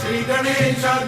श्री गणेशा।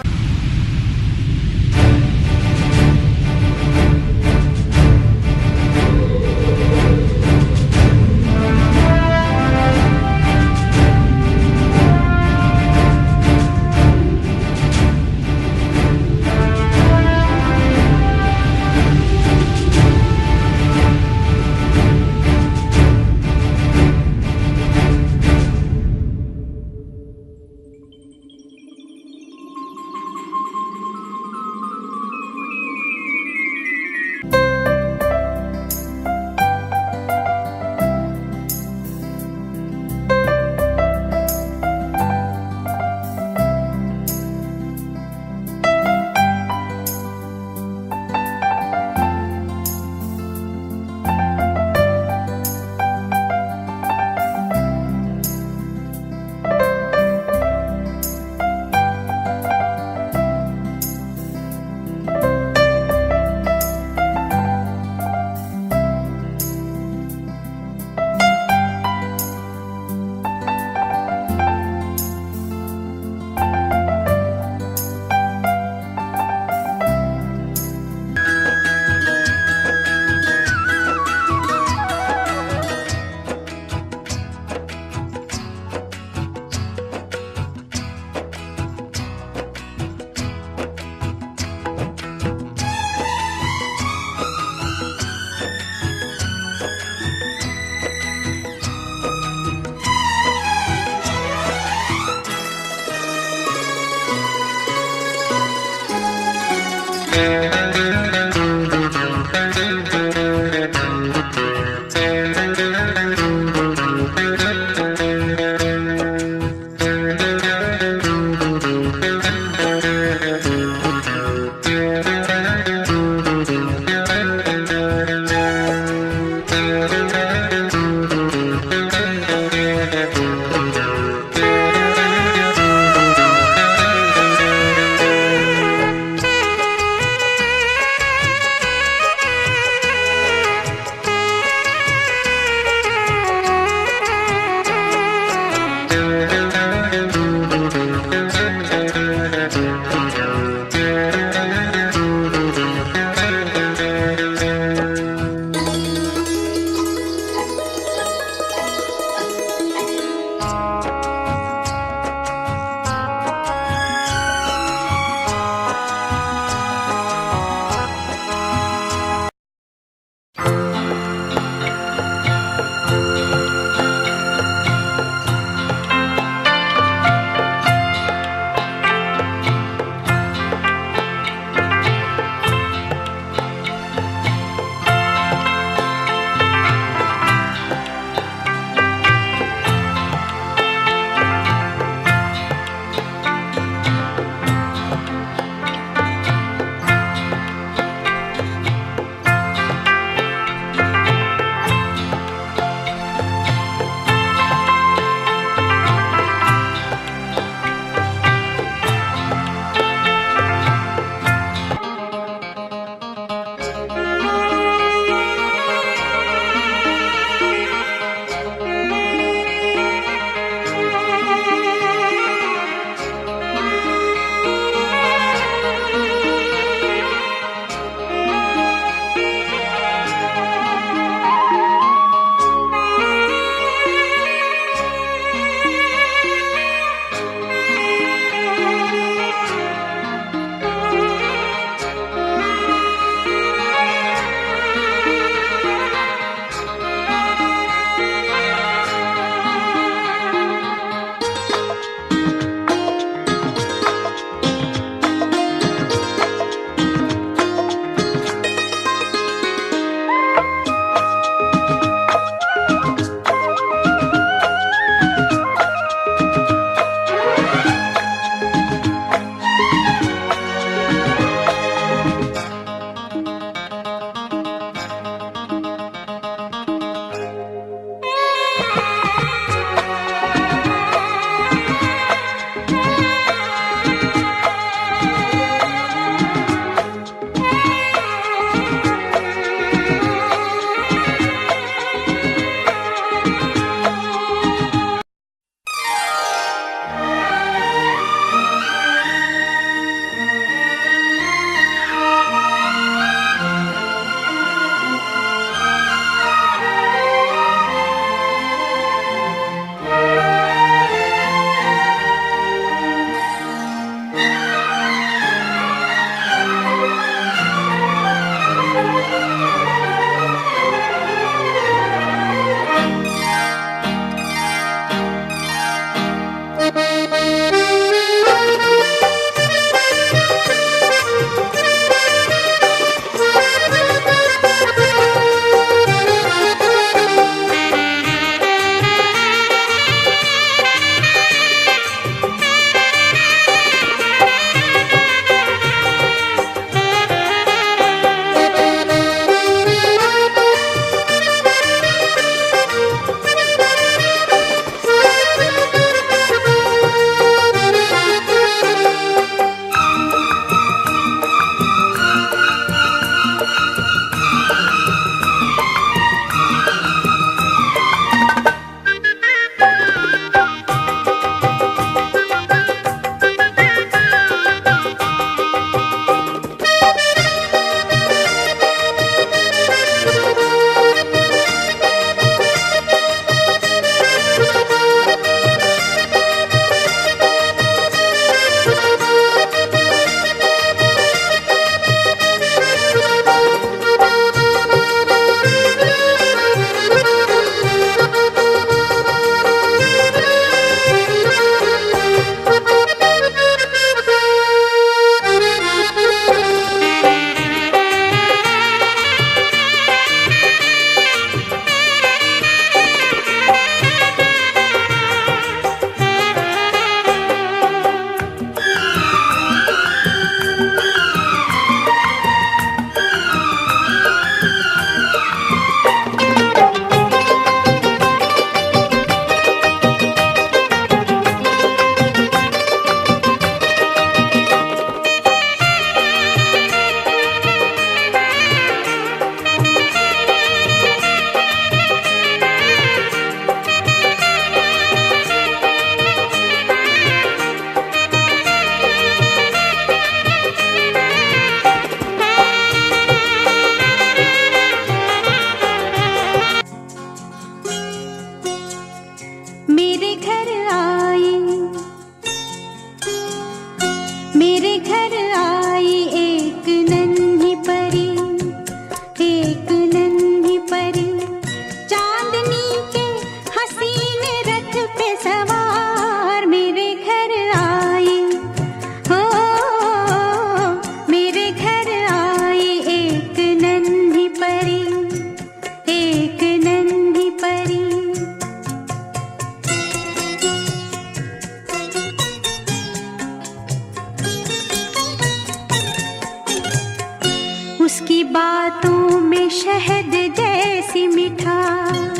बातों में शहद जैसी मिठास,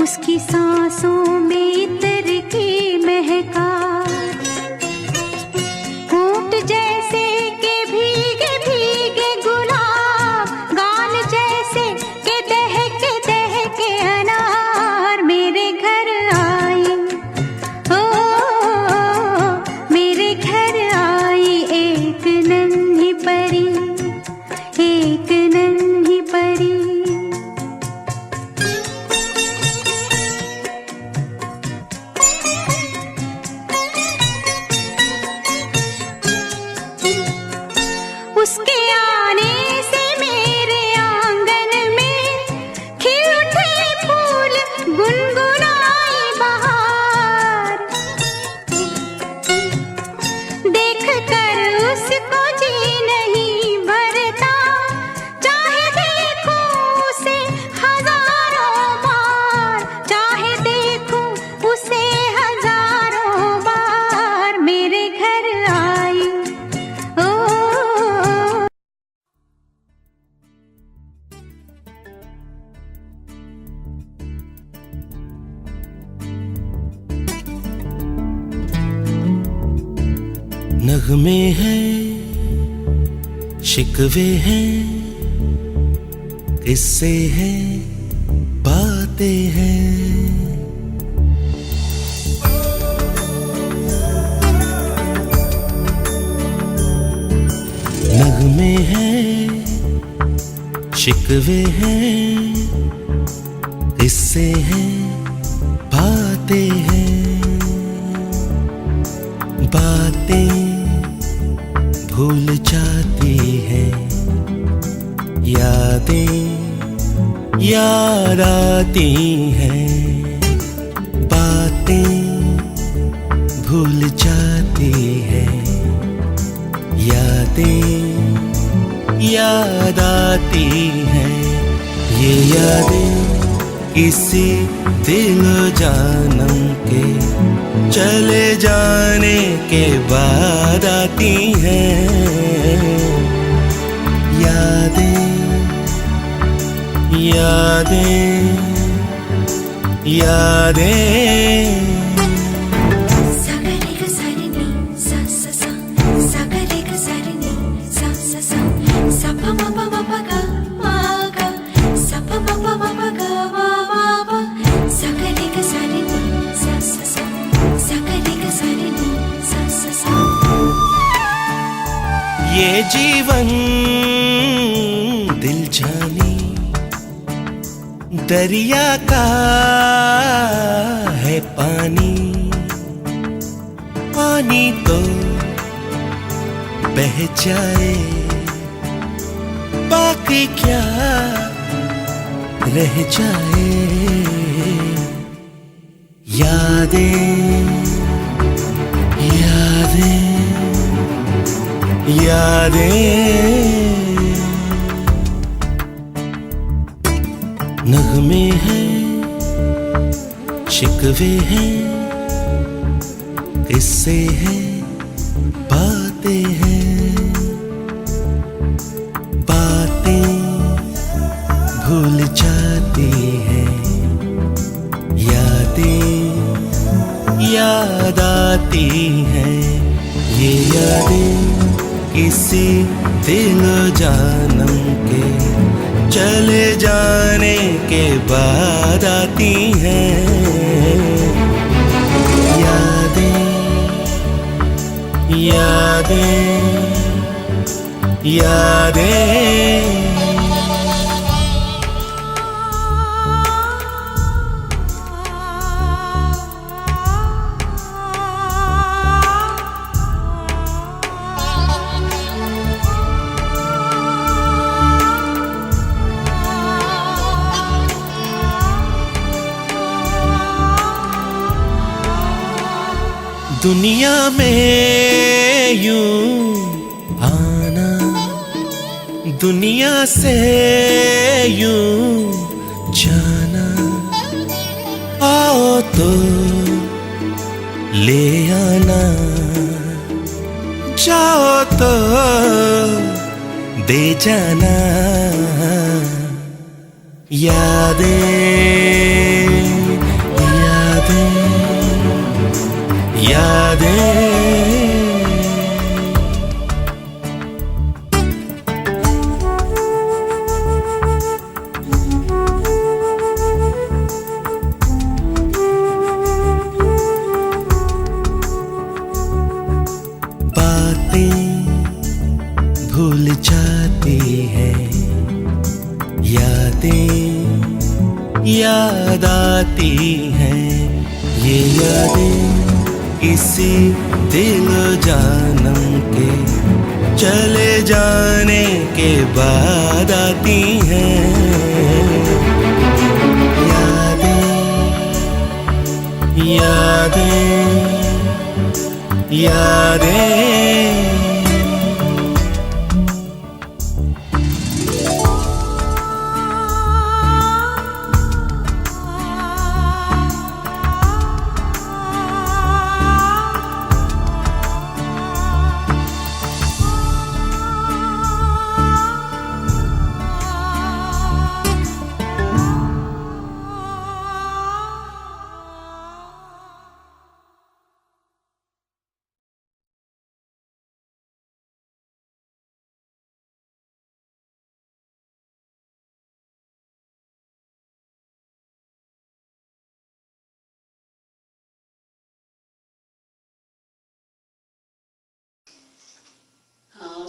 उसकी सांसों में इत्र की महकास, होंठ जैसे के भीगे भीगे गुलाब, गाल जैसे के दहके अनार मेरे घर आई। ओ मेरे घर आई एक नन्ही परी, एक नन्ही परी। उसके आने से मेरे आंगन में खिल उठे फूल, गुनगुनाई बहार। देख कर उसको जी नहीं भरता, चाहे देखूं उसे हजारों बार, चाहे देखूं उसे हजारों बार मेरे घर आई। ओ नगमे हैं, शिकवे हैं, किस्से हैं, बातें हैं। नगमे हैं, शिकवे हैं, किस्से हैं, बातें हैं। बातें भूल जाती हैं, यादें याद आती हैं। बातें भूल जाती हैं, यादें याद आती हैं। ये यादें किसी दिल जानम के चले जाने के बाद आती हैं। यादें यादें यादें। ये जीवन दिल जानी दरिया का है पानी, पानी तो बह जाए, बाकी क्या रह जाए। यादें यादें यादें। नगमे हैं, शिकवे हैं, किस्से हैं, बातें हैं। बातें भूल जाती हैं, यादें याद आती हैं। ये यादें किसी दिल जानम के चले जाने के बाद आती हैं। यादें यादें यादें। दुनिया में यूं आना, दुनिया से यूं जाना। आओ तो ले आना, जाओ तो दे जाना यादें यादें यादें। भूल जाती है यादें याद आती हैं, ये यादें इसी दिल जानम के चले जाने के बाद आती हैं। यादें यादें यादें।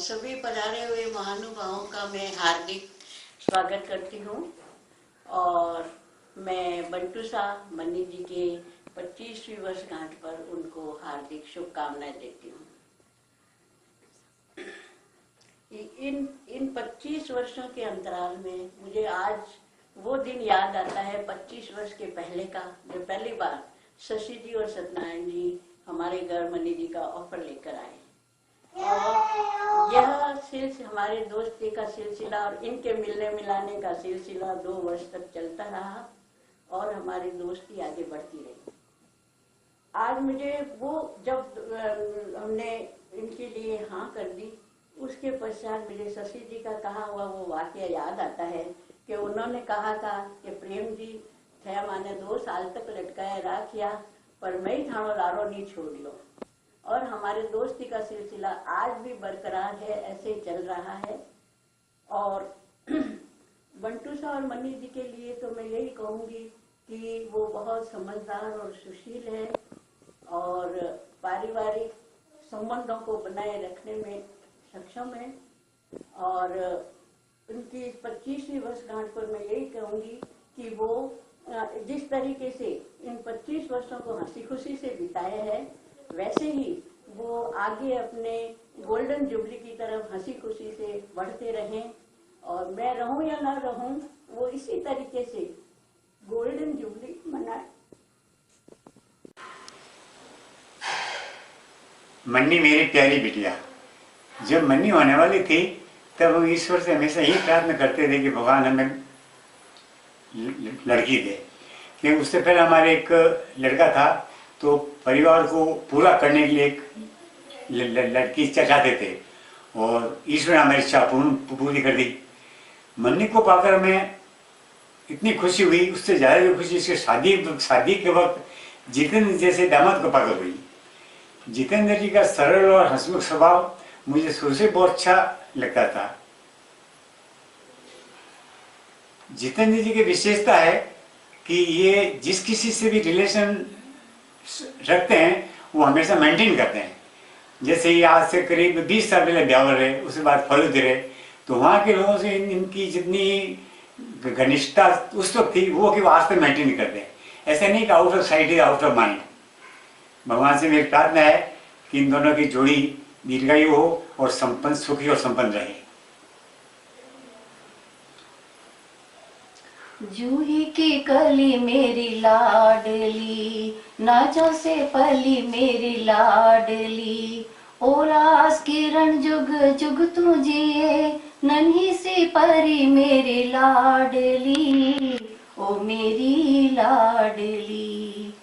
सभी पधारे हुए महानुभावों का मैं हार्दिक स्वागत करती हूँ और मैं बंटू शाह मन्नी जी के 25वीं वर्षगांठ पर उनको हार्दिक शुभकामनाएं देती हूँ। इन 25 वर्षों के अंतराल में मुझे आज वो दिन याद आता है 25 वर्ष के पहले का, जो पहली बार शशि जी और सत्यनारायण जी हमारे घर मन्नी जी का ऑफर लेकर आए। और यह हमारे दोस्ती का सिलसिला और इनके मिलने मिलाने का सिलसिला 2 वर्ष तक चलता रहा और हमारी दोस्ती आगे बढ़ती रही। आज मुझे वो जब हमने इनके लिए हाँ कर दी, उसके पश्चात मुझे शशि जी का कहा हुआ वो वाकया याद आता है कि उन्होंने कहा था कि प्रेम जी थे माने 2 साल तक लटकाया राखिया पर मैं ही थानो लारो नहीं छोड़ियो। और हमारे दोस्ती का सिलसिला आज भी बरकरार है, ऐसे ही चल रहा है। और बंटू शाह और मन्नी जी के लिए तो मैं यही कहूँगी कि वो बहुत समझदार और सुशील है और पारिवारिक संबंधों को बनाए रखने में सक्षम है। और उनकी 25वीं वर्षगांठ पर मैं यही कहूँगी कि वो जिस तरीके से इन 25 वर्षों को हंसी खुशी से बिताए हैं, वैसे ही वो आगे अपने गोल्डन जुबली की तरफ हंसी खुशी से बढ़ते रहें। और मैं रहूं या ना रहूं, वो इसी तरीके से गोल्डन जुबली मनाए। मन्नी मेरी प्यारी बिटिया, जब मन्नी होने वाली थी तब हम ईश्वर से हमेशा यही प्रार्थना करते थे कि भगवान हमें लड़की दे। क्योंकि उससे पहले हमारे एक लड़का था, तो परिवार को पूरा करने के लिए एक लड़की चाहते थे और ईश्वर ने हमारी इच्छा पूरी कर दी। मन्नी को पाकर हमें इतनी खुशी हुई, उससे ज़्यादा भी खुशी इसके शादी के वक्त जितेंद्र जैसे दामाद को पाकर हुई। जितेंद्र जी का सरल और हंसमुख स्वभाव मुझे शुरू से बहुत अच्छा लगता था। जितेंद्र जी की विशेषता है कि ये जिस किसी से भी रिलेशन रखते हैं वो हमेशा मेंटेन करते हैं। जैसे ये आज से करीब 20 साल पहले ब्यावर रहे, उसके बाद फलूद रहे, तो वहाँ के लोगों से इनकी जितनी घनिष्ठता उस वक्त थी वो कि वो आज तक मेंटेन करते हैं। ऐसा नहीं कि out of site is out of mind. भगवान से मेरी प्रार्थना है कि इन दोनों की जोड़ी दीर्घायु हो और संपन्न, सुखी और संपन्न रहे। जूही की कली मेरी लाडली, नाजों से पली मेरी लाडली, ओ रास किरण जुग जुग तू जिए, नन्ही सी परी मेरी लाडली, ओ मेरी लाडली।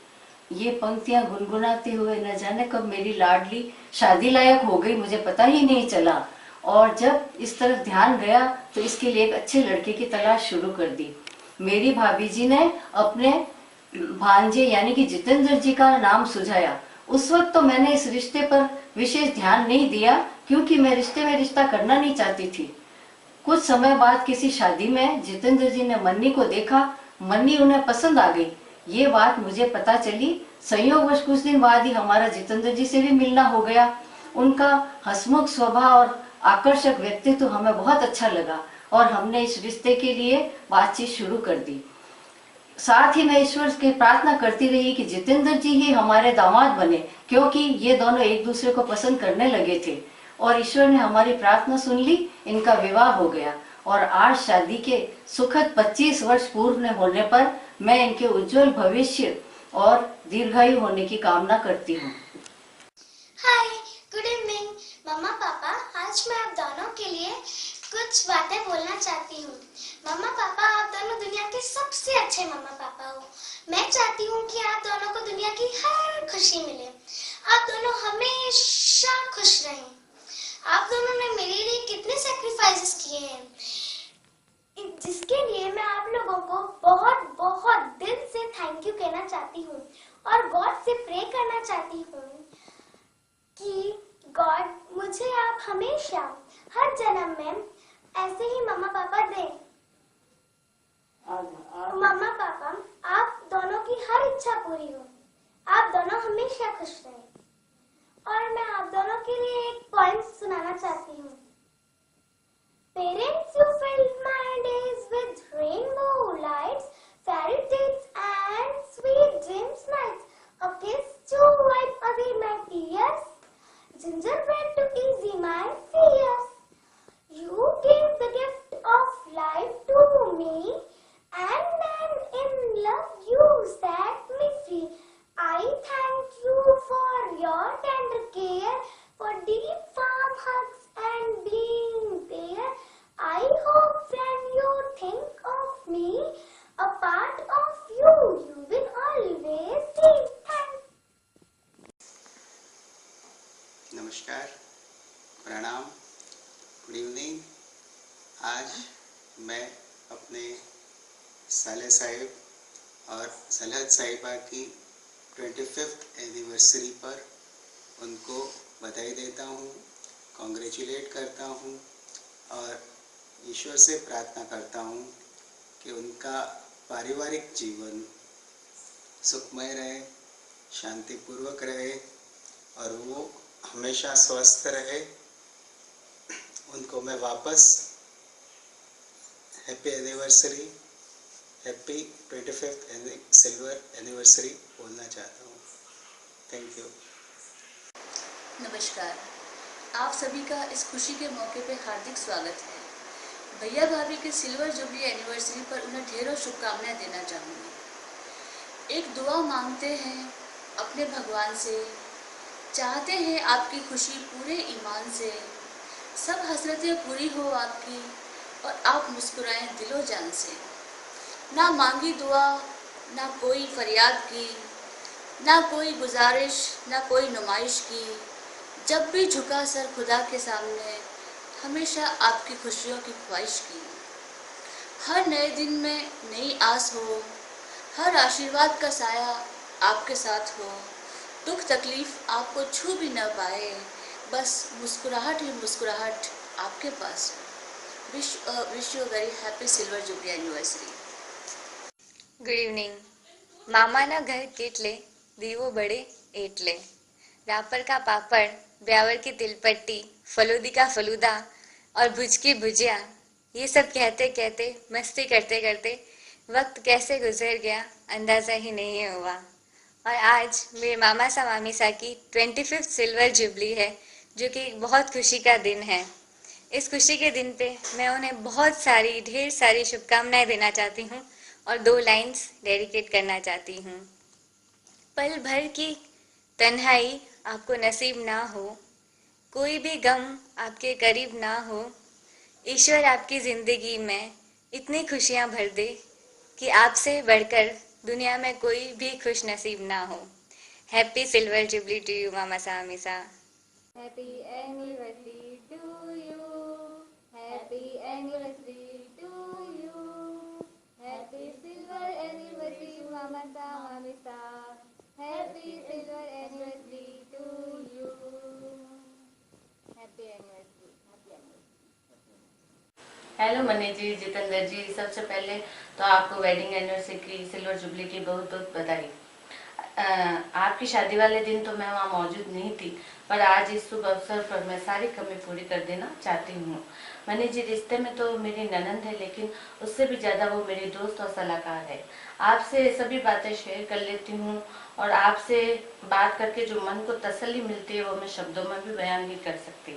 ये पंक्तियां गुनगुनाते हुए न जाने कब मेरी लाडली शादी लायक हो गई, मुझे पता ही नहीं चला। और जब इस तरफ ध्यान गया तो इसके लिए एक अच्छे लड़के की तलाश शुरू कर दी। मेरी भाभी जी ने अपने भांजे यानी कि जितेंद्र जी का नाम सुझाया। उस वक्त तो मैंने इस रिश्ते पर विशेष ध्यान नहीं दिया क्योंकि मैं रिश्ते में रिश्ता करना नहीं चाहती थी। कुछ समय बाद किसी शादी में जितेंद्र जी ने मन्नी को देखा, मन्नी उन्हें पसंद आ गई। ये बात मुझे पता चली। संयोगवश कुछ दिन बाद ही हमारा जितेंद्र जी से भी मिलना हो गया। उनका हंसमुख स्वभाव और आकर्षक व्यक्तित्व हमें बहुत अच्छा लगा और हमने इस रिश्ते के लिए बातचीत शुरू कर दी। साथ ही मैं ईश्वर की प्रार्थना करती रही कि जितेंद्र जी ही हमारे दामाद बने, क्योंकि ये दोनों एक दूसरे को पसंद करने लगे थे। और ईश्वर ने हमारी प्रार्थना सुन ली, इनका विवाह हो गया और आज शादी के सुखद 25 वर्ष पूर्ण होने पर मैं इनके उज्जवल भविष्य और दीर्घायु होने की कामना करती हूँ। हाय, गुड इवनिंग मम्मा पापा। आज मैं आप दोनों के लिए कुछ बातें बोलना चाहती हूँ। मम्मा पापा, आप दोनों दुनिया के सबसे अच्छे मम्मा पापा हो। मैं चाहती हूँ कि आप दोनों को दुनिया की हर खुशी मिले। आप दोनों हमेशा खुश रहें। आप दोनों ने मेरे लिए कितने सैक्रिफाइसेस किए हैं, जिसके लिए मैं आप लोगों को बहुत बहुत दिल से थैंक यू कहना चाहती हूँ और गॉड से प्रे करना चाहती हूँ कि गॉड मुझे आप हमेशा हर जन्म में ऐसे ही मम्मा पापा दें। मम्मा पापा, आप दोनों की हर इच्छा पूरी हो। आप दोनों हमेशा खुश रहें। और मैं आप दोनों के लिए एक पोएम सुनाना चाहती हूँ। Parents, you filled my days with rainbow lights, fairy tales and sweet dreams nights. A kiss to wipe away my tears, gingerbread to ease my fears. You gave the gift of life to me, and then in love you set me free. I thank you for your tender care, for deep warm hugs and being there. I hope when you think of me, a part of you, you will always see. Thanks. नमस्कार, प्रणाम, good evening. आज मैं अपने साले साहिब और सलहत साहिबा की 25th anniversary पर उनको बधाई देता हूँ, कॉन्ग्रेचुलेट करता हूँ और ईश्वर से प्रार्थना करता हूँ कि उनका पारिवारिक जीवन सुखमय रहे, शांतिपूर्वक रहे और वो हमेशा स्वस्थ रहे। उनको मैं वापस happy anniversary, happy 25th silver anniversary बोलना चाहता हूँ। Thank you. नमस्कार, आप सभी का इस खुशी के मौके पे हार्दिक स्वागत है। भैया भाभी के सिल्वर जुबली एनिवर्सरी पर उन्हें ढेरों शुभकामनाएं देना चाहूँगी। एक दुआ मांगते हैं अपने भगवान से, चाहते हैं आपकी खुशी पूरे ईमान से, सब हसरतें पूरी हो आपकी और आप मुस्कुराएं दिलो जान से। ना मांगी दुआ, ना कोई फरियाद की, ना कोई गुजारिश, ना कोई नुमाइश की, जब भी झुका सर खुदा के सामने, हमेशा आपकी खुशियों की ख्वाहिश की। हर नए दिन में नई आस हो, हर आशीर्वाद का साया आपके साथ हो, दुख तकलीफ आपको छू भी न पाए, बस मुस्कुराहट ही मुस्कुराहट आपके पास हो। Wish you very happy silver jubilee anniversary. Good evening. मामा ना घर केटले, दीवो बड़े एटले, रापर का पापड़, ब्यावर की तिलपट्टी, फलूदी का फलूदा और भुज की भुजिया, ये सब कहते कहते मस्ती करते करते वक्त कैसे गुजर गया अंदाज़ा ही नहीं हुआ। और आज मेरे मामा सा मामी सा की 25th सिल्वर जुबली है, जो कि बहुत खुशी का दिन है। इस खुशी के दिन पे मैं उन्हें बहुत सारी ढेर सारी शुभकामनाएं देना चाहती हूँ और 2 लाइन्स डेडिकेट करना चाहती हूँ। पल भर की तन्हाई आपको नसीब ना हो, कोई भी गम आपके करीब ना हो, ईश्वर आपकी ज़िंदगी में इतनी खुशियाँ भर दे कि आपसे बढ़कर दुनिया में कोई भी खुश नसीब ना हो। Happy silver jubilee to you मामा सा, मामी सा। Happy anniversary to you. Happy anniversary to you. Happy silver anniversary, Mamata Mamita. Happy silver anniversary to you. Happy anniversary. Happy anniversary. Hello Mani ji, Jitendra ji, सबसे पहले तो आपको वेडिंग एनिवर्सरी की, सिल्वर जुबली की बहुत बहुत बधाई। आपकी शादी वाले दिन तो मैं वहाँ मौजूद नहीं थी, पर आज इस शुभ अवसर पर मैं सारी कमी पूरी कर देना चाहती हूँ। मनी जी, रिश्ते में तो मेरी ननंद है, लेकिन उससे भी ज़्यादा वो मेरी दोस्त और सलाहकार है। आपसे सभी बातें शेयर कर लेती हूँ और आपसे बात करके जो मन को तसल्ली मिलती है वो मैं शब्दों में भी बयान नहीं कर सकती।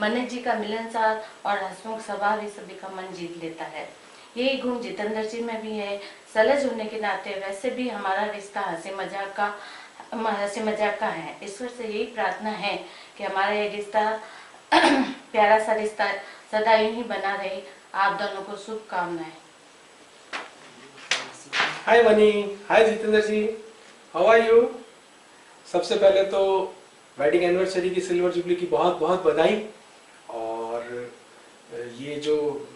मनी जी का मिलनसार और हंसमुख स्वभाव ही सभी का मन जीत लेता है। यही गुण जितेंद्र जी में भी है। सलज होने के नाते वैसे भी हमारा रिश्ता हंसी मजाक का है। ईश्वर से यही प्रार्थना है कि हमारा ये रिश्ता प्यारा सा रिश्ता सदा यूं ही बना रहे। आप दोनों को शुभकामनाएं। Hi Mani, hi Jitendra ji, how are you? सबसे पहले तो वेडिंग एनिवर्सरी की, सिल्वर जुबली की बहुत बहुत बधाई। और ये जो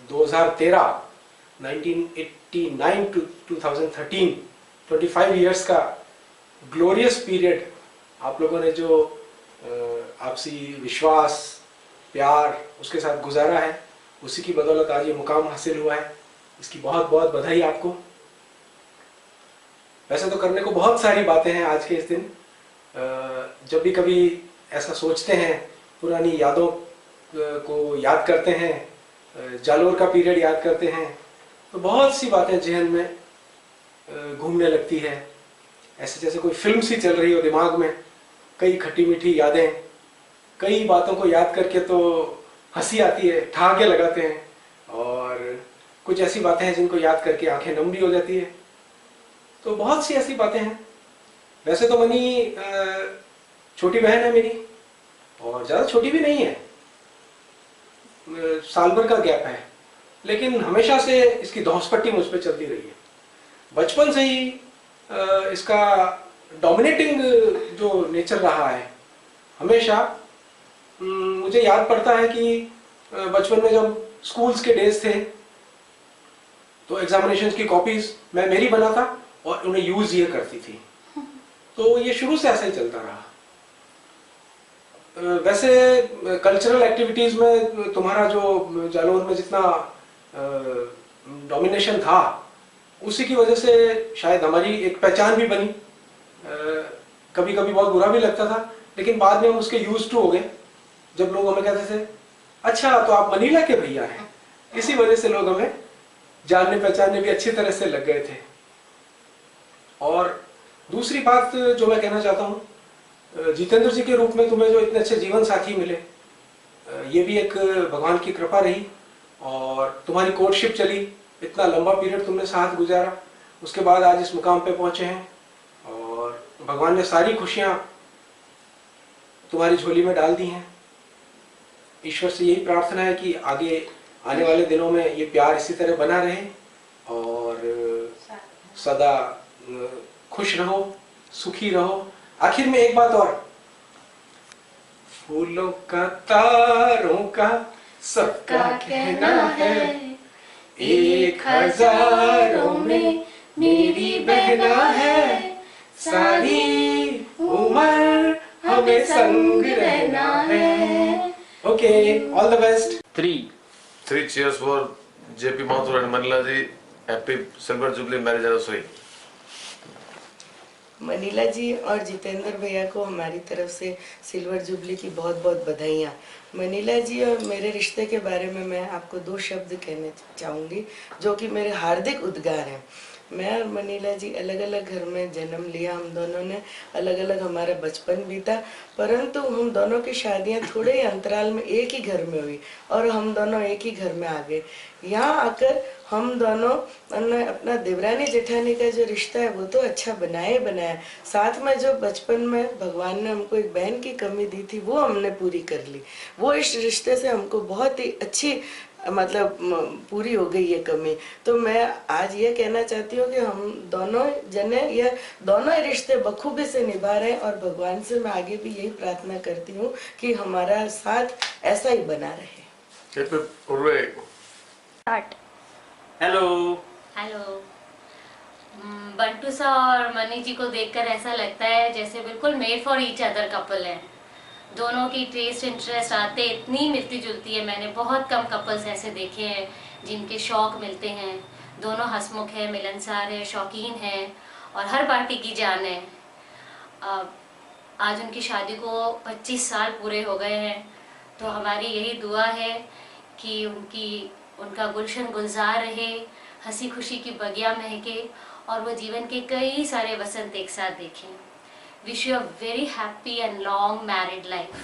1989 टू 2013 25 इयर्स का ग्लोरियस पीरियड आप लोगों ने जो आपसी विश्वास, प्यार उसके साथ गुजारा है, उसी की बदौलत आज ये मुकाम हासिल हुआ है। इसकी बहुत बहुत बधाई आपको। वैसे तो करने को बहुत सारी बातें हैं आज के इस दिन। जब भी कभी ऐसा सोचते हैं, पुरानी यादों को याद करते हैं, जालोर का पीरियड याद करते हैं, तो बहुत सी बातें जहन में घूमने लगती है। ऐसे जैसे कोई फिल्म सी चल रही हो दिमाग में, कई खट्टी मीठी यादें, कई बातों को याद करके तो हंसी आती है, ठहाके लगाते हैं, और कुछ ऐसी बातें हैं जिनको याद करके आंखें नम भी हो जाती है। तो बहुत सी ऐसी बातें हैं। वैसे तो मनी छोटी बहन है मेरी, और ज़्यादा छोटी भी नहीं है, साल भर का गैप है, लेकिन हमेशा से इसकी धौंसपट्टी मुझ पर चलती रही है। बचपन से ही इसका डोमिनेटिंग जो नेचर रहा है हमेशा। मुझे याद पड़ता है कि बचपन में जब स्कूल्स के डेज थे तो एग्जामिनेशंस की कॉपीज मैं मेरी बनाता और उन्हें यूज ये करती थी। तो ये शुरू से ऐसा ही चलता रहा। वैसे कल्चरल एक्टिविटीज में तुम्हारा जो जालोर में जितना डोमिनेशन था, उसी की वजह से शायद हमारी एक पहचान भी बनी। कभी कभी बहुत बुरा भी लगता था, लेकिन बाद में हम उसके यूज टू हो गए। जब लोग हमें कहते थे, अच्छा तो आप मनीला के भैया हैं, इसी वजह से लोग हमें जानने पहचानने भी अच्छी तरह से लग गए थे। और दूसरी बात जो मैं कहना चाहता हूँ, जितेंद्र जी के रूप में तुम्हें जो इतने अच्छे जीवन साथी मिले, ये भी एक भगवान की कृपा रही। और तुम्हारी कोर्टशिप चली, इतना लंबा पीरियड तुमने साथ गुजारा, उसके बाद आज इस मुकाम पे पहुंचे हैं, और भगवान ने सारी खुशियां तुम्हारी झोली में डाल दी हैं। ईश्वर से यही प्रार्थना है कि आगे आने वाले दिनों में ये प्यार इसी तरह बना रहे और सदा खुश रहो, सुखी रहो। आखिर में एक बात और, फूलों का, तारों का सबका कहना है, 1000 में मेरी बहना है, सारी उम्र हमें संग रहना है। Okay, all the best. 3 cheers for JP Mathur and Manila ji. Happy Silver Jubilee marriage anniversary. Manila ji और जितेंद्र भैया को हमारी तरफ से सिल्वर जुबली की बहुत बहुत बधाइयाँ। मनीला जी और मेरे रिश्ते के बारे में मैं आपको 2 शब्द कहने चाहूँगी जो कि मेरे हार्दिक उद्गार हैं। मैं और मनीला जी अलग अलग घर में जन्म लिया, हम दोनों ने अलग अलग हमारा बचपन बीता, परंतु हम दोनों की शादियां थोड़े ही अंतराल में एक ही घर में हुई और हम दोनों एक ही घर में आ गए। यहाँ आकर हम दोनों ने अपना देवरानी जेठानी का जो रिश्ता है वो तो अच्छा बनाया, साथ में जो बचपन में भगवान ने हमको एक बहन की कमी दी थी वो हमने पूरी कर ली। वो इस रिश्ते से हमको बहुत ही अच्छी मतलब पूरी हो गई ये कमी। तो मैं आज ये कहना चाहती हूँ कि हम दोनों जने ये दोनों ही रिश्ते बखूबी से निभा रहे हैं और भगवान से मैं आगे भी यही प्रार्थना करती हूँ कि हमारा साथ ऐसा ही बना रहे। स्टार्ट। Hello hello. बंटू सा और मनी जी को देखकर ऐसा लगता है जैसे बिल्कुल made for each other couple है। दोनों की टेस्ट इंटरेस्ट आते इतनी मिलती जुलती है। मैंने बहुत कम कपल्स ऐसे देखे हैं जिनके शौक मिलते हैं। दोनों हंसमुख है, मिलनसार है, शौकीन है और हर पार्टी की जान है। आज उनकी शादी को 25 साल पूरे हो गए हैं, तो हमारी यही दुआ है कि उनका गुलशन गुलजार रहे, हंसी खुशी की बगिया महके और वो जीवन के कई सारे वसंत एक साथ देखें। Wish you a very happy and long married life.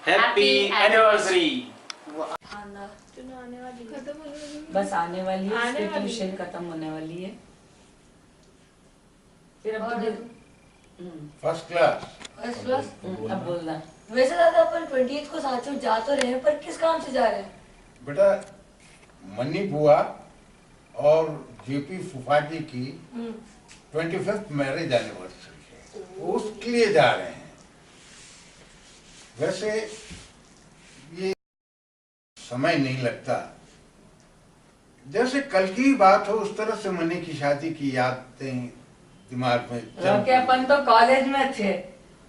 Happy anniversary. बस आने वाली है, इसकी ट्यूशन खत्म होने वाली है। फिर अब फर्स्ट क्लास। अब बोलना। वैसे दादा अपन 20th को साथ में जा तो रहे हैं, पर किस काम से जा रहे हैं? बेटा मन्नी बुआ और जेपी फूफा जी की 25th मैरिज एनिवर्सरी है, उसके लिए जा रहे हैं। वैसे ये समय नहीं लगता, जैसे कल की बात हो उस तरह से मन्नी की शादी की यादें दिमाग में क्योंकि अपन तो कॉलेज में थे,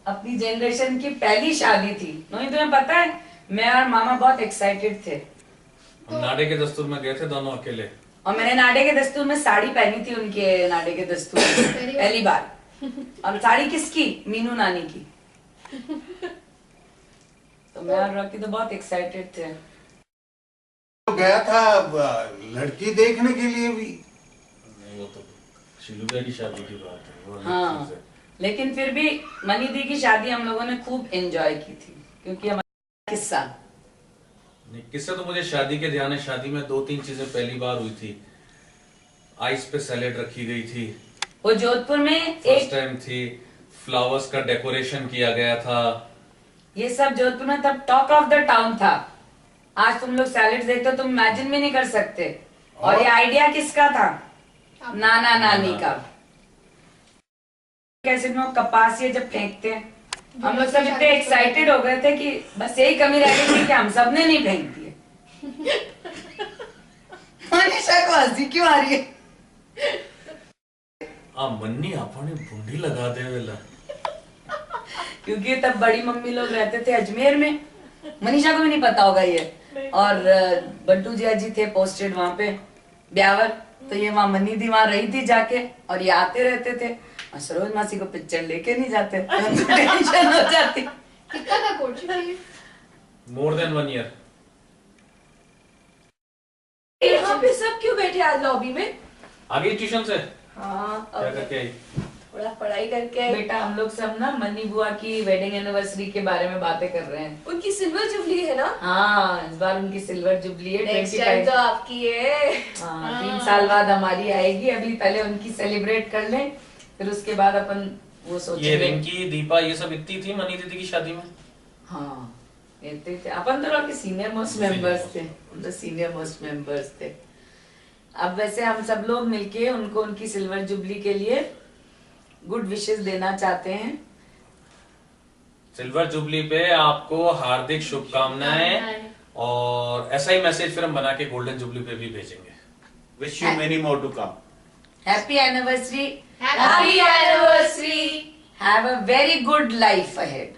अपनी जनरेशन की पहली शादी थी। नहीं तुम्हें पता है, मैं और मामा बहुत एक्साइटेड थे। हम नाडे के दस्तूर में गए थे दोनों अकेले, और मैंने नाडे के दस्तूर में साड़ी पहनी थी, उनके नाडे के दस्तूर में पहली बार। और साड़ी किसकी? मीनू नानी की। तो मैं और रॉकी तो बहुत एक्साइटेड थे। तो गया था लड़की देखने के लिए भी। नहीं, वो तो शिलुबे की शादी की बात है, वो अलग हाँ, चीज़ है। लेकिन फिर भी मनी दी की शादी हम लोगों ने खूब एंजॉय की थी, क्योंकि हमारा किस्सा। नहीं, किससे तो मुझे शादी के ध्यान है। शादी में 2-3 चीजें पहली बार हुई थी। आइस पे सैलेड रखी गई थी, वो जोधपुर में फर्स्ट टाइम थी। फ्लावर्स का डेकोरेशन किया गया था। ये सब जोधपुर में तब टॉक ऑफ द टाउन था। आज तुम लोग सैलेड देखते हो, तुम इमेजिन भी नहीं कर सकते। और ये आइडिया किसका था? नाना नानी का। कैसे लोग कपास ये जब फेंकते हैं, हम लोग सब इतने एक्साइटेड हो गए थे कि बस यही कमी रह गई थी कि हम सबने नहीं फेंक दिए। मनीषा को हंसी क्यों आ रही है? मन्नी आपने बूंदी लगा दे वेला, क्योंकि तब बड़ी मम्मी लोग रहते थे अजमेर में। मनीषा को भी नहीं पता होगा ये। और बंटू जिया जी थे पोस्टेड वहां पे ब्यावर, तो ये वहां मन्नी दी वहां रही थी जाके, और ये आते रहते थे। और सरोज मासी को पिक्चर लेके नहीं जाते, तो उनको टेंशन हो जाती। कितना का कोर्स है? More than 1 year. यहाँ पे सब क्यों बैठे आज लॉबी में? आगे ट्यूशन से हाँ, क्या करके आई? थोड़ा पढ़ाई करके आई। बेटा हम लोग सब ना मन्नी बुआ की वेडिंग एनिवर्सरी के बारे में बातें कर रहे हैं। उनकी सिल्वर जुबली है ना? हाँ, इस बार उनकी सिल्वर जुबली है। नेक्स्ट टाइम तो आपकी है। हाँ, 3 साल बाद हमारी आएगी। अभी पहले उनकी सेलिब्रेट कर लें, फिर उसके बाद अपन वो सोचेंगे। ये रिंकी, दीपा, ये सब इतनी थी मनी दीदी की शादी में। हाँ, इतने थे। अपन तो लोग सीनियर मोस्ट मेंबर्स थे, हम तो सीनियर मोस्ट मेंबर्स थे। अब वैसे हम सब लोग मिलके उनको उनकी सिल्वर जुबली के लिए गुड विशेस देना चाहते हैं। सिल्वर जुबली पे आपको हार्दिक शुभकामनाएं, और ऐसा ही मैसेज फिर हम बना के गोल्डन जुबली पे भी भेजेंगे। Wish you many more to come. Happy anniversary. Happy anniversary. Have a very good life ahead.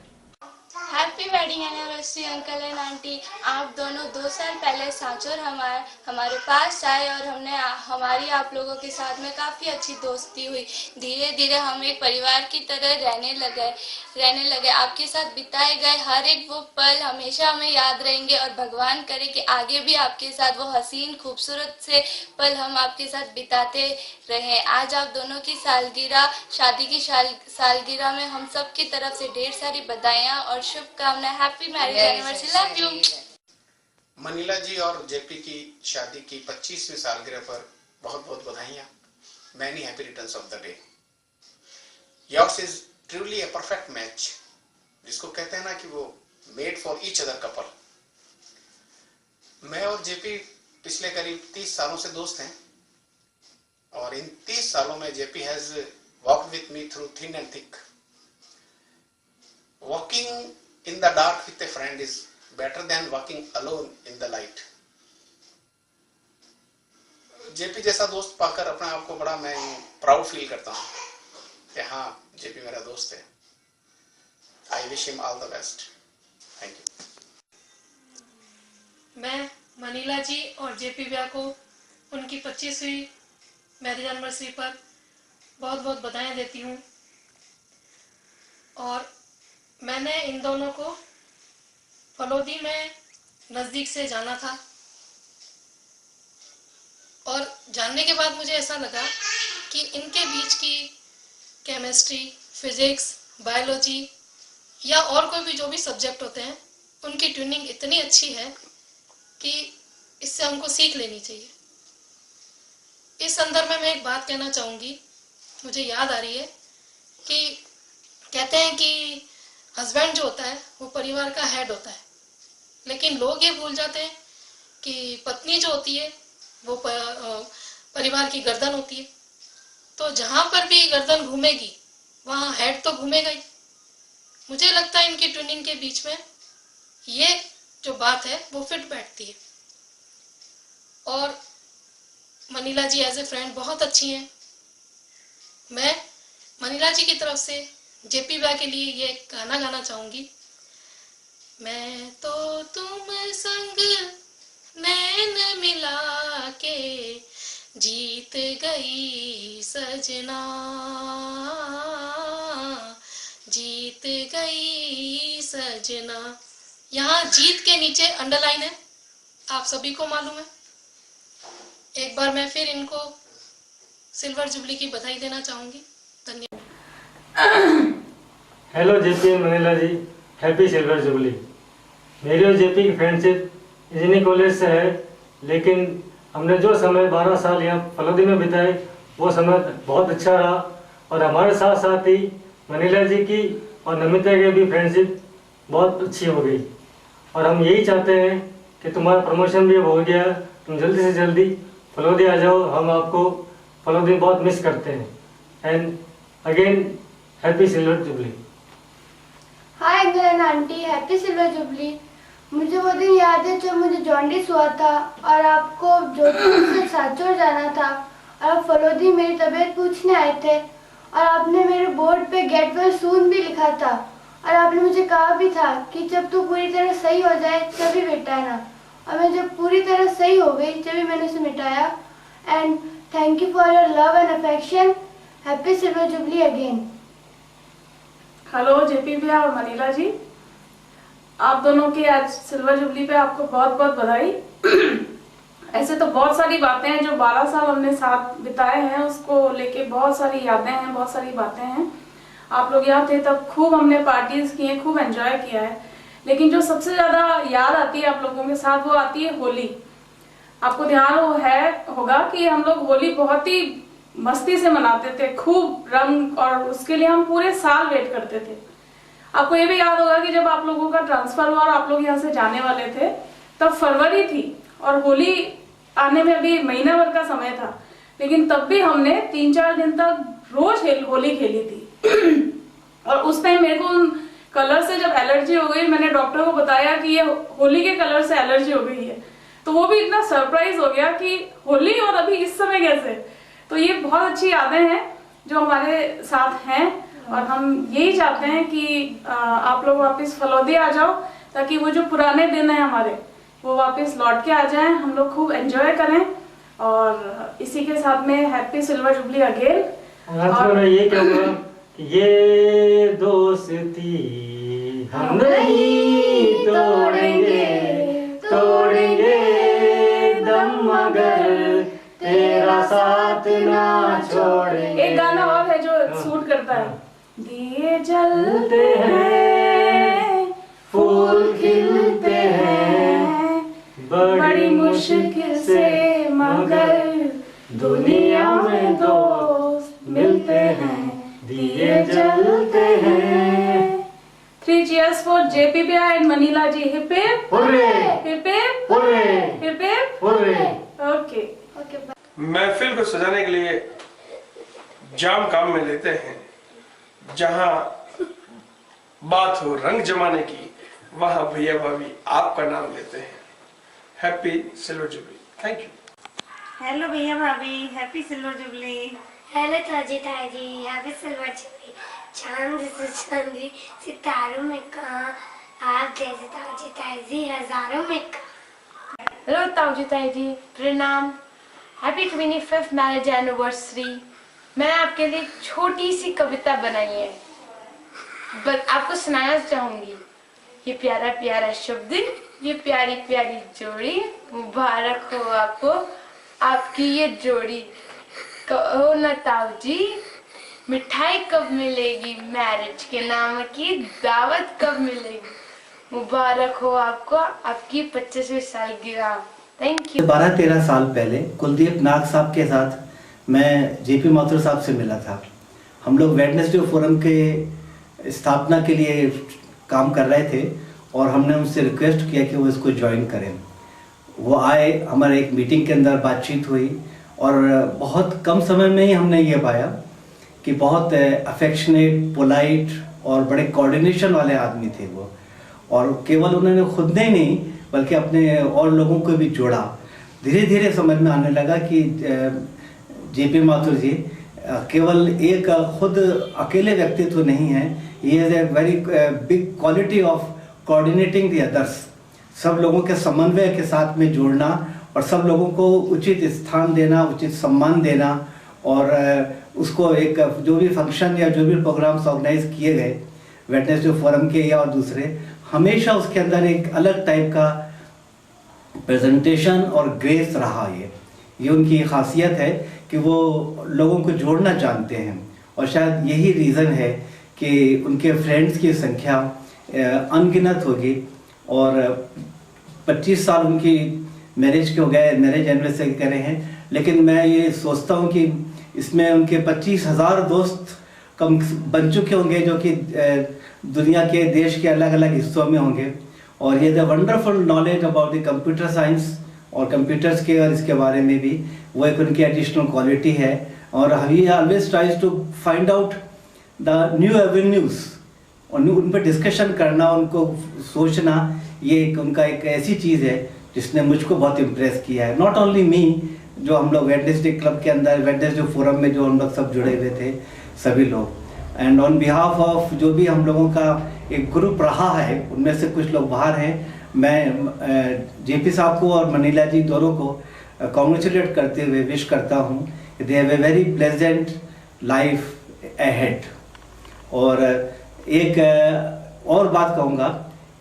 Happy wedding anniversary uncle and aunty. आप दोनों 2 साल पहले सांचौर हमारे पास आए और हमारी आप लोगों के साथ में काफ़ी अच्छी दोस्ती हुई। धीरे धीरे हम एक परिवार की तरह रहने लगे। आपके साथ बिताए गए हर एक वो पल हमेशा हमें याद रहेंगे, और भगवान करे कि आगे भी आपके साथ वो हसीन खूबसूरत से पल हम आपके साथ बिताते रहें। आज आप दोनों की सालगिरह, शादी की सालगिरह में हम सब की तरफ से ढेर सारी बधाइयाँ और शुभकामनाएं। Happy marriage anniversary. Love you. Manila ji और जेपी की शादी की 25वीं सालगिरह पर बहुत बहुत बधाइयाँ। Many happy returns of the day. Yours is truly a perfect match, जिसको कहते हैं ना कि वो made for each other couple. मैं और जेपी पिछले करीब 30 सालों से दोस्त हैं, और इन 30 सालों में JP has walked with me through thin and thick. Walking in the dark with a friend is better than walking alone in the light. JP जैसा दोस्त पाकर अपने आप को बड़ा मैं प्राउड फील करता हूँ कि हाँ जेपी मेरा दोस्त है. I wish him all the best. Thank you. मैं मनीला जी और जेपी भैया को उनकी 25वीं मैरिज एनिवर्सरी पर बहुत बहुत बधाई देती हूँ. और मैंने इन दोनों को फलोदी में नज़दीक से जाना था और जानने के बाद मुझे ऐसा लगा कि इनके बीच की केमिस्ट्री, फिजिक्स, बायोलॉजी या और कोई भी जो भी सब्जेक्ट होते हैं उनकी ट्यूनिंग इतनी अच्छी है कि इससे हमको सीख लेनी चाहिए. इस संदर्भ में मैं एक बात कहना चाहूँगी. मुझे याद आ रही है कि कहते हैं कि हस्बैंड जो होता है वो परिवार का हेड होता है, लेकिन लोग ये भूल जाते हैं कि पत्नी जो होती है वो परिवार की गर्दन होती है. तो जहाँ पर भी गर्दन घूमेगी वहाँ हेड तो घूमेगा ही. मुझे लगता है इनकी ट्यूनिंग के बीच में ये जो बात है वो फिट बैठती है. और Manila ji as a friend बहुत अच्छी हैं. मैं मनीला जी की तरफ से जेपी भैया के लिए ये गाना गाना चाहूँगी. मैं तो तुम संग नैन मिला के जीत गई सजना, जीत गई सजना. यहाँ जीत के नीचे अंडरलाइन है, आप सभी को मालूम है. एक बार मैं फिर इनको सिल्वर जुबली की बधाई देना चाहूँगी. धन्यवाद. Hello JP and Manila ji, happy silver jubilee. मेरी और जेपी की फ्रेंडशिप इंजीनियरिंग कॉलेज से है, लेकिन हमने जो समय 12 साल यहाँ फलोदी में बिताए वो समय बहुत अच्छा रहा. और हमारे साथ साथ ही मनीला जी की और नमिता की भी फ्रेंडशिप बहुत अच्छी हो गई. और हम यही चाहते हैं कि तुम्हारा प्रमोशन भी अब हो गया, तुम जल्दी से जल्दी फलोदी आ जाओ. हम आपको फलोदी में बहुत मिस करते हैं. And again happy silver jubilee. Hi uncle and aunty, happy silver jubilee. मुझे वो दिन याद है जब मुझे जॉन्डिस हुआ था और आपको जोधपुर से साचोर जाना था और आप फलोदी मेरी तबीयत पूछने आए थे और आपने मेरे बोर्ड पे गेट वेल सून भी लिखा था और आपने मुझे कहा भी था कि जब तू पूरी तरह सही हो जाए तभी मिटाना. और मैं जब पूरी तरह सही हो गई तभी मैंने उसे मिटाया. And thank you for your love and affection. Happy silver jubilee again. Hello JP भैया और मनीला जी, आप दोनों की आज सिल्वर जुबली पे आपको बहुत बहुत बधाई. ऐसे तो बहुत सारी बातें हैं जो 12 साल हमने साथ बिताए हैं, उसको लेके बहुत सारी यादें हैं, बहुत सारी बातें हैं. आप लोग यहाँ थे तब खूब हमने पार्टीज की हैं, खूब एंजॉय किया है. लेकिन जो सबसे ज्यादा याद आती है आप लोगों के साथ वो आती है होली. आपको ध्यान होगा कि हम लोग होली बहुत ही मस्ती से मनाते थे, खूब रंग, और उसके लिए हम पूरे साल वेट करते थे. आपको ये भी याद होगा कि जब आप लोगों का ट्रांसफर हुआ और आप लोग यहाँ से जाने वाले थे तब फरवरी थी और होली आने में अभी महीना भर का समय था, लेकिन तब भी हमने 3-4 दिन तक रोज होली खेली थी. और उस टाइम मेरे को उन कलर से जब एलर्जी हो गई, मैंने डॉक्टर को बताया कि ये होली के कलर से एलर्जी हो गई है, तो वो भी इतना सरप्राइज हो गया कि होली और अभी इस समय कैसे. तो ये बहुत अच्छी यादें हैं जो हमारे साथ हैं और हम यही चाहते हैं कि आप लोग वापस फलोदी आ जाओ ताकि वो जो पुराने दिन हैं हमारे वो वापस लौट के आ जाएं, हम लोग खूब एंजॉय करें. और इसी के साथ में हैप्पी सिल्वर जुबली अगेन. और मैं ये कहूँगा कि ये दोस्ती हम नहीं तोड़ेंगे, तोड़ेंगे दम मगर तेरा साथ ना छोड़ेंगे. एक गाना और है जो सूट करता है. दिए जलते हैं, फूल खिलते हैं, बड़ी मुश्किल से मगर दुनिया में दोस्त मिलते हैं, दिए जलते हैं. 3 cheers for JP Bhaiya and Manila ji. Hip hip hooray, hip hip hooray, hip hip hooray. Okay. महफिल को सजाने के लिए जाम काम में लेते हैं. जहां बात हो रंग जमाने की वहाँ भैया भाभी आपका नाम लेते हैं। Happy silver jubilee. Thank you. Hello भैया भाभी, हैप्पी सिल्वर जुबली। हेलो ताजी ताजी, हैप्पी सिल्वर जुबली। चांद से चांदी सितारों में कहाँ, आप जैसे ताजी ताजी हजारों में कहाँ। हेलो ताजी ताजी, प्रणाम। Happy 25th marriage anniversary. मैं आपके लिए छोटी सी कविता बनाई है, बस आपको सुनाना चाहूंगी। ये प्यारा प्यारा शब्द, ये प्यारी प्यारी जोड़ी, मुबारक हो आपको आपकी ये जोड़ी। कहो न ताऊ जी, मिठाई कब मिलेगी, मैरिज के नाम की दावत कब मिलेगी। मुबारक हो आपको आपकी 25वीं सालगिरह। Thank you. 12-13 साल पहले कुलदीप नाग साहब के साथ मैं जेपी माथुर साहब से मिला था। हम लोग वेडनेसडे फोरम के स्थापना के लिए काम कर रहे थे और हमने उनसे रिक्वेस्ट किया कि वो इसको ज्वाइन करें। वो आए, हमारे एक मीटिंग के अंदर बातचीत हुई और बहुत कम समय में ही हमने ये पाया कि बहुत अफेक्शनेट, पोलाइट और बड़े कोऑर्डिनेशन वाले आदमी थे वो। और केवल उन्होंने खुद ने नहीं बल्कि अपने और लोगों को भी जोड़ा। धीरे धीरे समझ में आने लगा कि जेपी माथुर जी केवल एक खुद अकेले व्यक्तित्व नहीं है, ये is a very big quality of coordinating the others. सब लोगों के समन्वय के साथ में जोड़ना और सब लोगों को उचित स्थान देना, उचित सम्मान देना और उसको एक जो भी फंक्शन या जो भी प्रोग्राम्स ऑर्गेनाइज किए गए वेडनेसडे फोरम के या और दूसरे, हमेशा उसके अंदर एक अलग टाइप का प्रेजेंटेशन और ग्रेस रहा। ये उनकी खासियत है कि वो लोगों को जोड़ना जानते हैं और शायद यही रीज़न है कि उनके फ्रेंड्स की संख्या अनगिनत होगी। और 25 साल उनकी मैरिज के हो गए, मैरिज एनिवर्सरी कर रहे हैं, लेकिन मैं ये सोचता हूँ कि इसमें उनके 25,000 दोस्त कम बन चुके होंगे जो कि दुनिया के देश के अलग अलग हिस्सों में होंगे। और ये the wonderful knowledge about the computer science और कंप्यूटर्स के और इसके बारे में भी वो एक उनकी एडिशनल क्वालिटी है। और he always tries to find out the new avenues और उन पर डिस्कशन करना, उनको सोचना, ये एक उनका एक ऐसी चीज़ है जिसने मुझको बहुत इम्प्रेस किया है। नॉट ओनली मी, जो हम लोग वेडनेसडे क्लब के अंदर वेडनेसडे फोरम में जो हम लोग सब जुड़े हुए थे सभी लोग, एंड ऑन बिहाफ ऑफ जो भी हम लोगों का एक ग्रुप रहा है, उनमें से कुछ लोग बाहर हैं, मैं जेपी साहब को और मनीला जी दोनों को कॉन्ग्रेचुलेट करते हुए विश करता हूँ they have a very pleasant life ahead. और एक और बात कहूँगा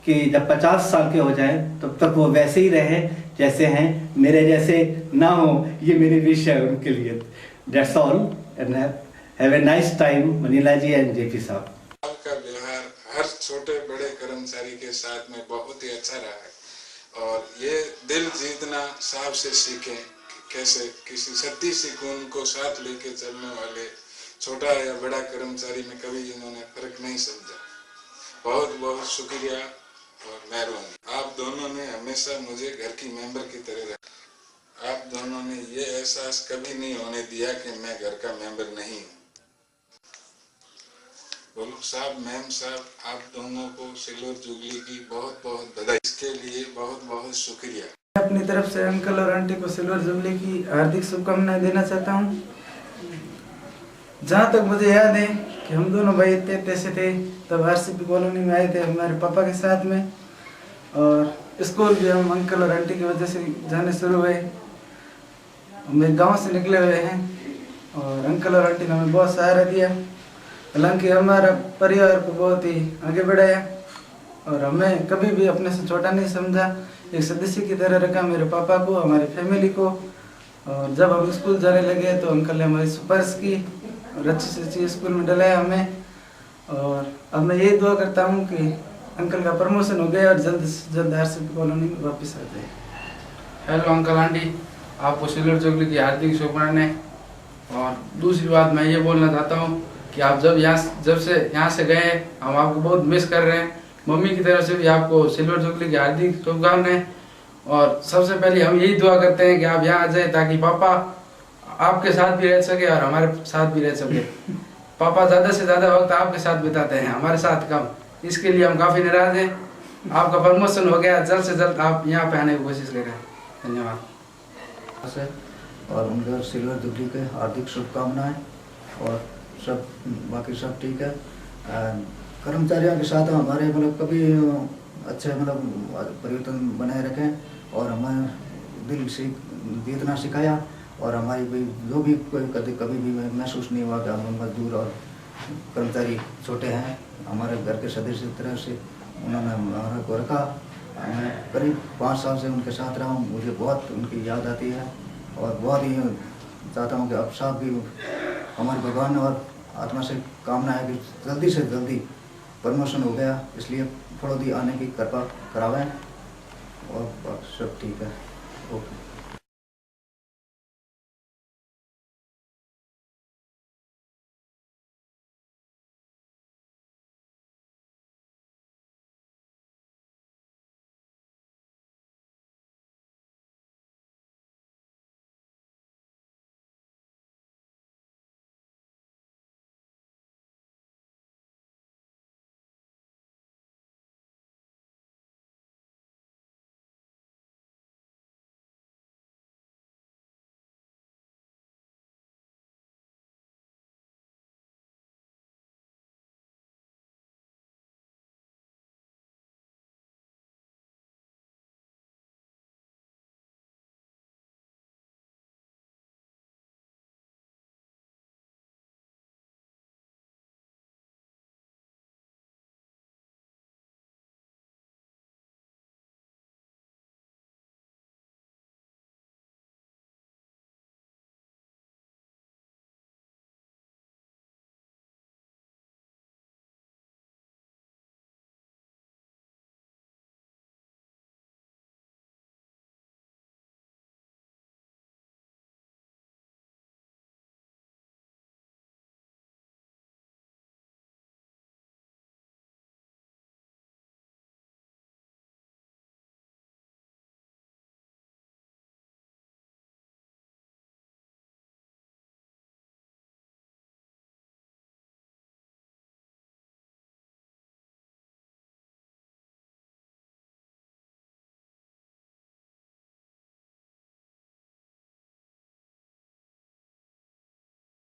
कि जब 50 साल के हो जाएं तब तक वो वैसे ही रहे जैसे हैं, मेरे जैसे ना हो, ये मेरी विश है उनके लिए। That's all and have a nice time Manila ji and JP साहब। आपका व्यवहार हर छोटे बड़े कर्मचारी के साथ में बहुत ही अच्छा रहा है और ये दिल जीतना साहब से सीखें कि कैसे किसी सत्य सी गुण को साथ लेके चलने वाले छोटा या बड़ा कर्मचारी में कभी इन्होंने फर्क नहीं समझा। बहुत बहुत शुक्रिया और मेहरबानी। आप दोनों ने हमेशा मुझे घर की मेंबर की तरह रखा। आप दोनों ने ये एहसास कभी नहीं होने दिया कि मैं घर का मेंबर नहीं हूँ। बोलो साहब, मैम साहब, आप दोनों को सिल्वर जुबली की बहुत बहुत बधाई। इसके लिए बहुत बहुत शुक्रिया। अपनी तरफ से अंकल और आंटी को सिल्वर जुबली की हार्दिक शुभकामनाएं देना चाहता हूँ। जहाँ तक मुझे याद है कि हम दोनों भाई इतने से थे तब आरसीपी कॉलोनी में आए थे हमारे पापा के साथ में, और स्कूल भी हम अंकल और आंटी की वजह से जाने शुरू हुए। हम गांव से निकले हुए हैं और अंकल और आंटी ने हमें बहुत सहारा दिया। हालांकि हमारा परिवार को बहुत ही आगे बढ़ाया और हमें कभी भी अपने से छोटा नहीं समझा, एक सदस्य की तरह रखा मेरे पापा को, हमारी फैमिली को। और जब हम स्कूल जाने लगे तो अंकल ने हमारी सिफारिश की और अच्छे से अच्छे स्कूल में डलाया हमें। और अब मैं यही दुआ करता हूँ कि अंकल का प्रमोशन हो गया और जल्द से जल्द आरसीपी कॉलोनी में वापस आ जाए। हेलो अंकल आंटी, आपको सिल्वर जुबली की हार्दिक शुभकामनाएं। और दूसरी बात मैं ये बोलना चाहता हूँ कि आप जब से यहाँ से गए हम आपको बहुत मिस कर रहे हैं। मम्मी की तरफ से भी आपको सिल्वर जुबली की हार्दिक शुभकामनाएं। और सबसे पहले हम यही दुआ करते हैं कि आप यहाँ आ जाए ताकि पापा आपके साथ भी रह सके और हमारे साथ भी रह सके। पापा ज़्यादा से ज़्यादा वक्त आपके साथ बिताते हैं, हमारे साथ कम, इसके लिए हम काफ़ी नाराज़ हैं। आपका प्रमोशन हो गया, जल्द से जल्द आप यहाँ पे आने की कोशिश करें। धन्यवाद सर। और उनके सिल्वर जुबली के हार्दिक शुभकामनाएं और सब बाकी सब ठीक है। कर्मचारियों के साथ हमारे मतलब कभी अच्छे मतलब परिवर्तन बनाए रखें और हमें दिल से जीतना सिखाया और हमारी भी जो भी कोई कभी भी महसूस नहीं हुआ कि हम मजदूर और कर्मचारी छोटे हैं। हमारे घर के सदस्य की तरह से उन्होंने हमारे को रखा। मैं करीब 5 साल से उनके साथ रहा हूँ, मुझे बहुत उनकी याद आती है और बहुत ही चाहता हूँ कि अब साहब भी हमारे भगवान और आत्मा से कामना है कि जल्दी से जल्दी प्रमोशन हो गया, इसलिए फलोदी आने की कृपा करावें और सब ठीक है। ओके।